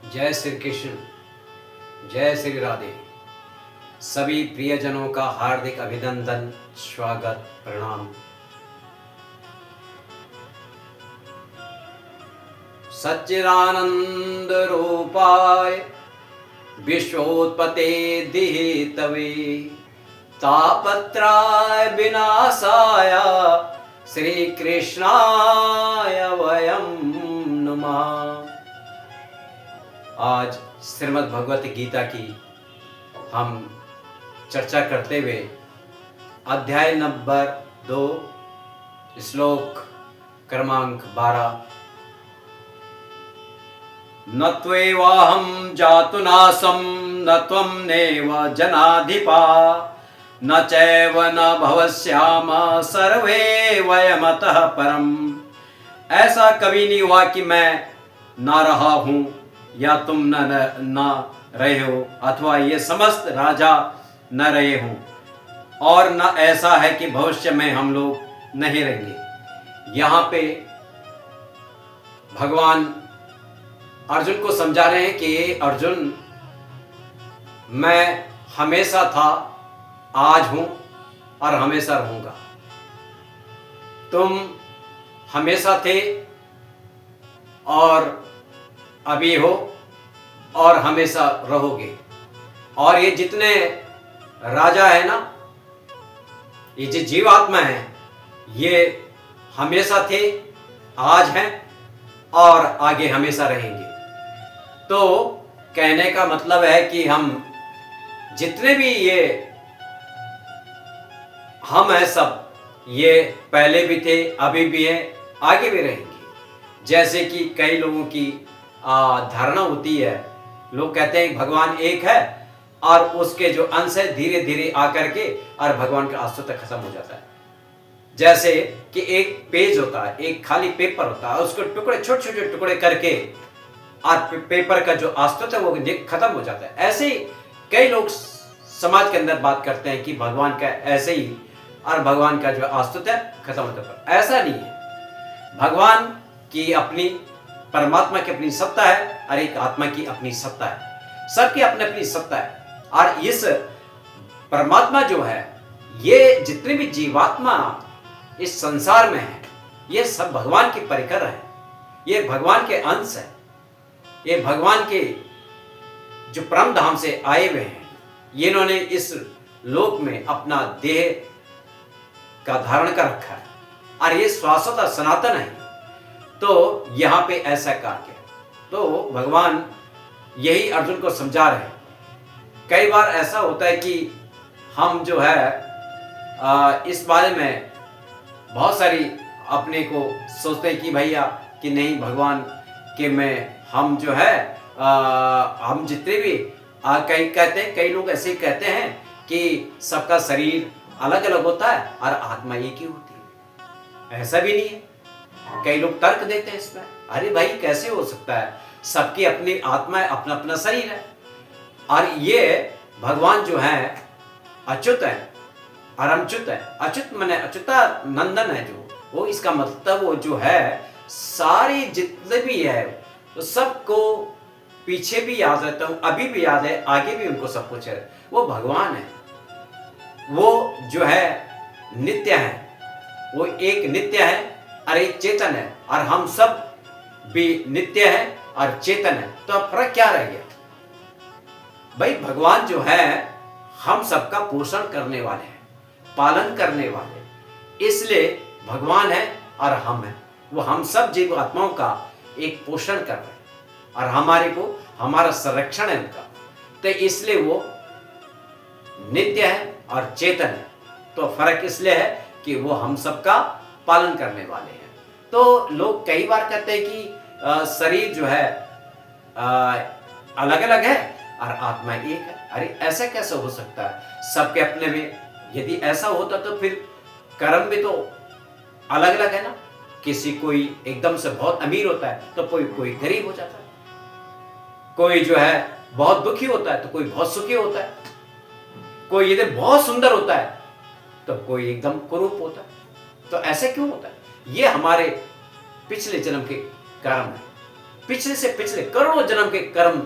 जय श्री कृष्ण, जय श्री राधे। सभी प्रियजनों का हार्दिक अभिनंदन, स्वागत, प्रणाम। सच्चिदानंद रूपाय विश्वोत्पत्ते दिहितवे तापत्राय विनाशाय श्री कृष्णाय वयं नमः। आज श्रीमद् भगवत गीता की हम चर्चा करते हुए अध्याय नंबर 2 श्लोक क्रमांक 12। न त्वेवाहं जातुनासं न त्वं नैव जनाधिपा न चैव न भवस्याम सर्वे वयमतः परम। ऐसा कभी नहीं हुआ कि मैं ना रहा हूं या तुम न रहे हो, अथवा ये समस्त राजा न रहे हो, और न ऐसा है कि भविष्य में हम लोग नहीं रहेंगे। यहाँ पे भगवान अर्जुन को समझा रहे हैं कि अर्जुन, मैं हमेशा था, आज हूं और हमेशा रहूंगा। तुम हमेशा थे और अभी हो और हमेशा रहोगे। और ये जितने राजा है ना, ये जो जीवात्मा है, ये हमेशा थे, आज हैं और आगे हमेशा रहेंगे। तो कहने का मतलब है कि हम जितने भी ये हम हैं सब, ये पहले भी थे, अभी भी हैं, आगे भी रहेंगे। जैसे कि कई लोगों की धारणा होती है, लोग कहते हैं भगवान एक है और उसके जो अंश है धीरे धीरे आकर के और भगवान का अस्तित्व खत्म हो जाता है। जैसे कि एक पेज होता है, एक खाली पेपर होता है, उसको टुकड़े छोटे छोटे टुकड़े करके और पेपर का जो अस्तित्व है वो खत्म हो जाता है। ऐसे ही कई लोग समाज के अंदर बात करते हैं कि भगवान का ऐसे ही और भगवान का जो अस्तित्व है खत्म हो जाता है। ऐसा नहीं है। भगवान की अपनी, परमात्मा की अपनी सत्ता है और एक आत्मा की अपनी सत्ता है। सबकी अपनी अपनी सत्ता है। और इस परमात्मा जो है, ये जितने भी जीवात्मा इस संसार में है, ये सब भगवान की परिकर है, ये भगवान के अंश है, ये भगवान के जो परम धाम से आए हुए हैं। ये इन्होंने इस लोक में अपना देह का धारण कर रखा है और ये शाश्वत सनातन है। तो यहां पे ऐसा कार्य है। तो भगवान यही अर्जुन को समझा रहे हैं। कई बार ऐसा होता है कि हम जो है इस बारे में बहुत सारी अपने को सोचते हैं कि भैया कि नहीं, भगवान के में हम जो है हम जितने भी कई कहते हैं, कई लोग ऐसे कहते हैं कि सबका शरीर अलग अलग होता है और आत्मा एक ही होती है। ऐसा भी नहीं है। कई लोग तर्क देते हैं इसमें, अरे भाई कैसे हो सकता है, सबकी अपनी आत्मा है, अपना अपना शरीर है। और ये भगवान जो है अच्युत है और अच्युत है। अच्युत माने अच्युता नंदन है जो, वो इसका मतलब वो जो है सारी जितने भी है तो सबको पीछे भी याद रहता हूं, अभी भी याद है, आगे भी उनको सब कुछ है। वो भगवान है, वो जो है नित्य है, वो एक नित्य है और एक चेतन है। और हम सब भी नित्य है और चेतन है। तो अब फर्क क्या रह गया भाई? भगवान जो है हम सबका पोषण करने वाले हैं, पालन करने वाले, इसलिए भगवान है और हम हैं। वो हम सब जीव आत्माओं का एक पोषण कर रहे हैं और हमारे को, हमारा संरक्षण है उनका। तो इसलिए वो नित्य है और चेतन है। तो फर्क इसलिए है कि वो हम सबका पालन करने वाले हैं। तो लोग कई बार कहते हैं कि शरीर जो है अलग अलग है और आत्मा एक है। अरे ऐसा कैसे हो सकता है? सबके अपने में यदि ऐसा होता तो फिर कर्म भी तो अलग अलग है ना। किसी कोई एकदम से बहुत अमीर होता है तो कोई गरीब हो जाता है, कोई जो है बहुत दुखी होता है तो कोई बहुत सुखी होता है, कोई यदि बहुत सुंदर होता है तो कोई एकदम कुरूप होता है। तो ऐसे क्यों होता है? ये हमारे पिछले जन्म के कर्म है। पिछले से पिछले करोड़ों जन्म के कर्म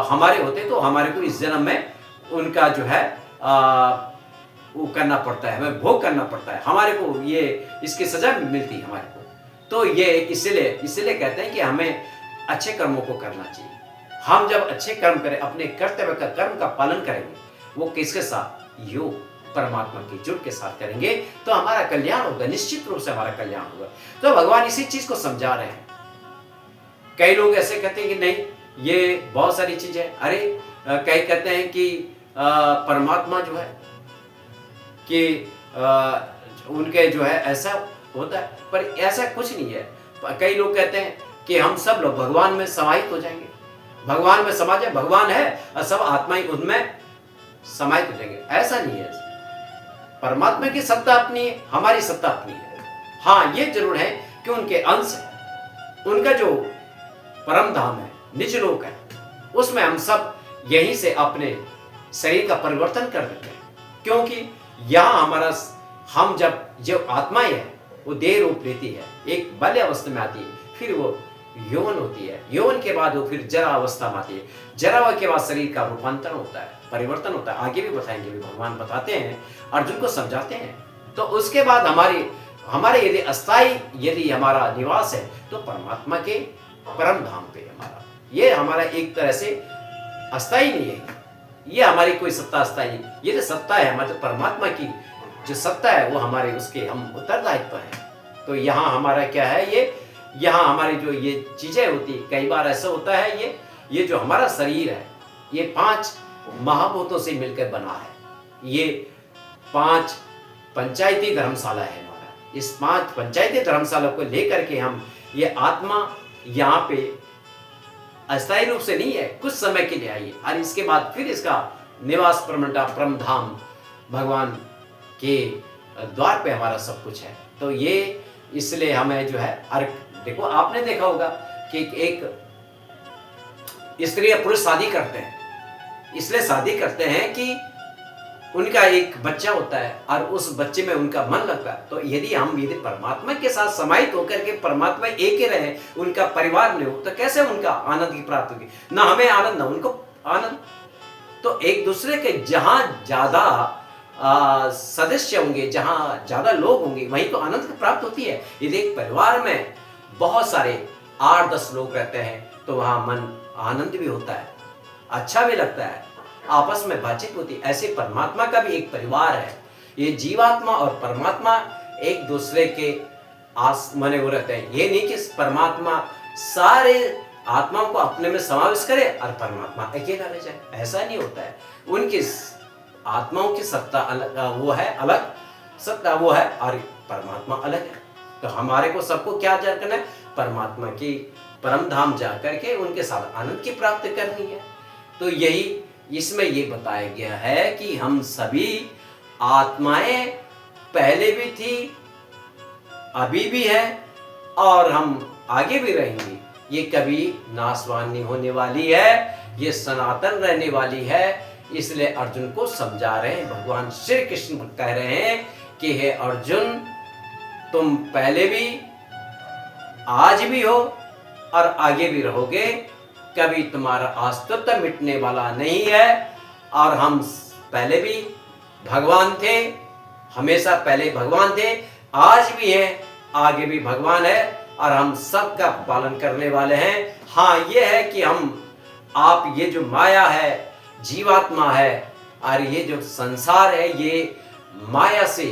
हमारे होते, तो हमारे को इस जन्म में उनका जो है वो करना पड़ता है, हमें भोग करना पड़ता है, हमारे को ये इसकी सजा मिलती है हमारे को। तो ये इसलिए कहते हैं कि हमें अच्छे कर्मों को करना चाहिए। हम जब अच्छे कर्म करें, अपने कर्तव्य का कर्म का पालन करेंगे, वो किसके साथ, योग परमात्मा के जुड़ के साथ करेंगे, तो हमारा कल्याण होगा, निश्चित रूप से हमारा कल्याण होगा। तो भगवान इसी चीज को समझा रहे हैं। कई लोग ऐसे कहते हैं कि नहीं, ये बहुत सारी चीजें, अरे कई कहते हैं कि परमात्मा जो है कि उनके जो है ऐसा होता है, पर ऐसा कुछ नहीं है। कई लोग कहते हैं कि हम सब लोग भगवान में समाहित हो जाएंगे, भगवान में समा जाए, भगवान है और सब आत्माएं उनमें समाहित हो जाएंगे। ऐसा नहीं है। परमात्मा की सत्ता अपनी है, हमारी सत्ता अपनी है। हाँ, ये जरूर है कि उनके अंश है, उनका जो परम धाम है, निज लोक है, उसमें हम सब यहीं से अपने शरीर का परिवर्तन कर देते हैं। क्योंकि यहाँ हमारा, हम जब जो आत्माएं है वो देह रूप लेती है, एक बाल्य अवस्था में आती है, फिर वो यौवन होती है, यौवन के बाद वो फिर जरा अवस्था में आती है, जरा के बाद शरीर का रूपांतरण होता है, परिवर्तन होता है। आगे भी बताएंगे, भी भगवान बताते हैं, अर्जुन को समझाते हैं। तो उसके बाद हमारे यदि अस्थाई यदि हमारा निवास है, तो परमात्मा के परम धाम पे हमारा, ये हमारा एक तरह से अस्थाई नहीं है, ये हमारी कोई सत्ता अस्थाई नहीं, ये जो सत्ता है हमारे परमात्मा की जो सत्ता है, वो हमारे उसके हम उत्तरदायित्व है। तो यहाँ हमारा क्या है, ये यहाँ हमारी जो ये चीजें होती, कई बार ऐसा होता है, ये जो हमारा शरीर है, ये 5 महाभूतों से मिलकर बना है। ये 5 पंचायती धर्मशाला है हमारा। इस 5 पंचायती धर्मशाला को लेकर के हम, ये आत्मा यहाँ पे अस्थायी रूप से नहीं है, कुछ समय के लिए आई है, और इसके बाद फिर इसका निवास परम धाम भगवान के द्वार पे हमारा सब कुछ है। तो ये इसलिए हमें जो है, देखो आपने देखा होगा कि एक स्त्री या पुरुष शादी करते हैं, इसलिए शादी करते हैं कि उनका एक बच्चा होता है और उस बच्चे में उनका मन लगता है। तो यदि परमात्मा के साथ समाहित होकर के परमात्मा एक ही रहे, उनका परिवार नहीं हो, तो कैसे उनका आनंद की प्राप्ति होगी, ना हमें आनंद ना उनको आनंद। तो एक दूसरे के जहां ज्यादा सदस्य होंगे, जहां ज्यादा लोग होंगे, वहीं तो आनंद की प्राप्त होती है। यदि एक परिवार में बहुत सारे 8-10 लोग रहते हैं, तो वहां मन आनंद भी होता है, अच्छा भी लगता है, आपस में बातचीत होती है। ऐसे परमात्मा का भी एक परिवार है। ये जीवात्मा और परमात्मा एक दूसरे के आस मने वो रहते हैं। ये नहीं कि परमात्मा सारे आत्माओं को अपने में समावेश करे और परमात्मा अकेला रह जाए, ऐसा नहीं होता है। उनकी आत्माओं की सत्ता अलग, वो है अलग सत्ता, वो है, और परमात्मा अलग है। तो हमारे को सबको क्या करना है, परमात्मा की परम धाम जा करके उनके साथ आनंद की प्राप्ति करनी है। तो यही इसमें ये बताया गया है कि हम सभी आत्माएं पहले भी थी, अभी भी है, और हम आगे भी रहेंगी। ये कभी नाशवान नहीं होने वाली है, ये सनातन रहने वाली है। इसलिए अर्जुन को समझा रहे हैं, भगवान श्री कृष्ण कह रहे हैं कि हे अर्जुन, तुम पहले भी, आज भी हो और आगे भी रहोगे, कभी तुम्हारा अस्तित्व मिटने वाला नहीं है। और हम पहले भी भगवान थे, हमेशा पहले भगवान थे, आज भी हैं, आगे भी भगवान है, और हम सबका पालन करने वाले हैं। हाँ, ये है कि आप ये जो माया है, जीवात्मा है, और ये जो संसार है, ये माया से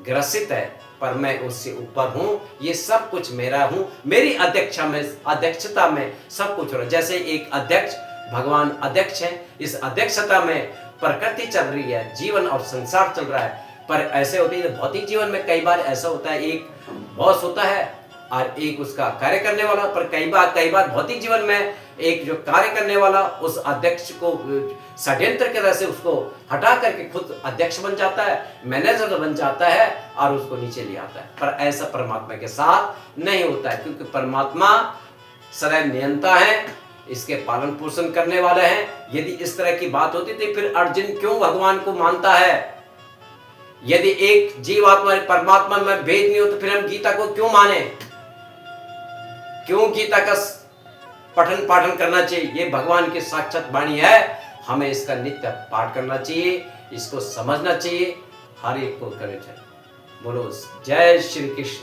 ग्रसित है, पर मैं उससे ऊपर हूँ। ये सब कुछ मेरा हूँ, मेरी अध्यक्षता में सब कुछ हो रहा है। जैसे एक अध्यक्ष, भगवान अध्यक्ष है, इस अध्यक्षता में प्रकृति चल रही है, जीवन और संसार चल रहा है। पर ऐसे होती है भौतिक जीवन में, कई बार ऐसा होता है, एक बॉस होता है और एक उसका कार्य करने वाला। पर कई बार भौतिक जीवन में एक जो कार्य करने वाला उस अध्यक्ष को षड्यंत्र की तरह से उसको हटा करके खुद अध्यक्ष बन जाता है, मैनेजर बन जाता है और उसको नीचे ले आता है। पर ऐसा परमात्मा के साथ नहीं होता है, क्योंकि परमात्मा सदैव नियंता है, इसके पालन पोषण करने वाले हैं। यदि इस तरह की बात होती तो फिर अर्जुन क्यों भगवान को मानता है? यदि एक जीवात्मा परमात्मा में भेद नहीं हो तो फिर हम गीता को क्यों माने? क्यों गीता का पठन पाठन करना चाहिए। ये भगवान की साक्षात वाणी है, हमें इसका नित्य पाठ करना चाहिए, इसको समझना चाहिए, हर एक को करना चाहिए। बोलो जय श्री कृष्ण।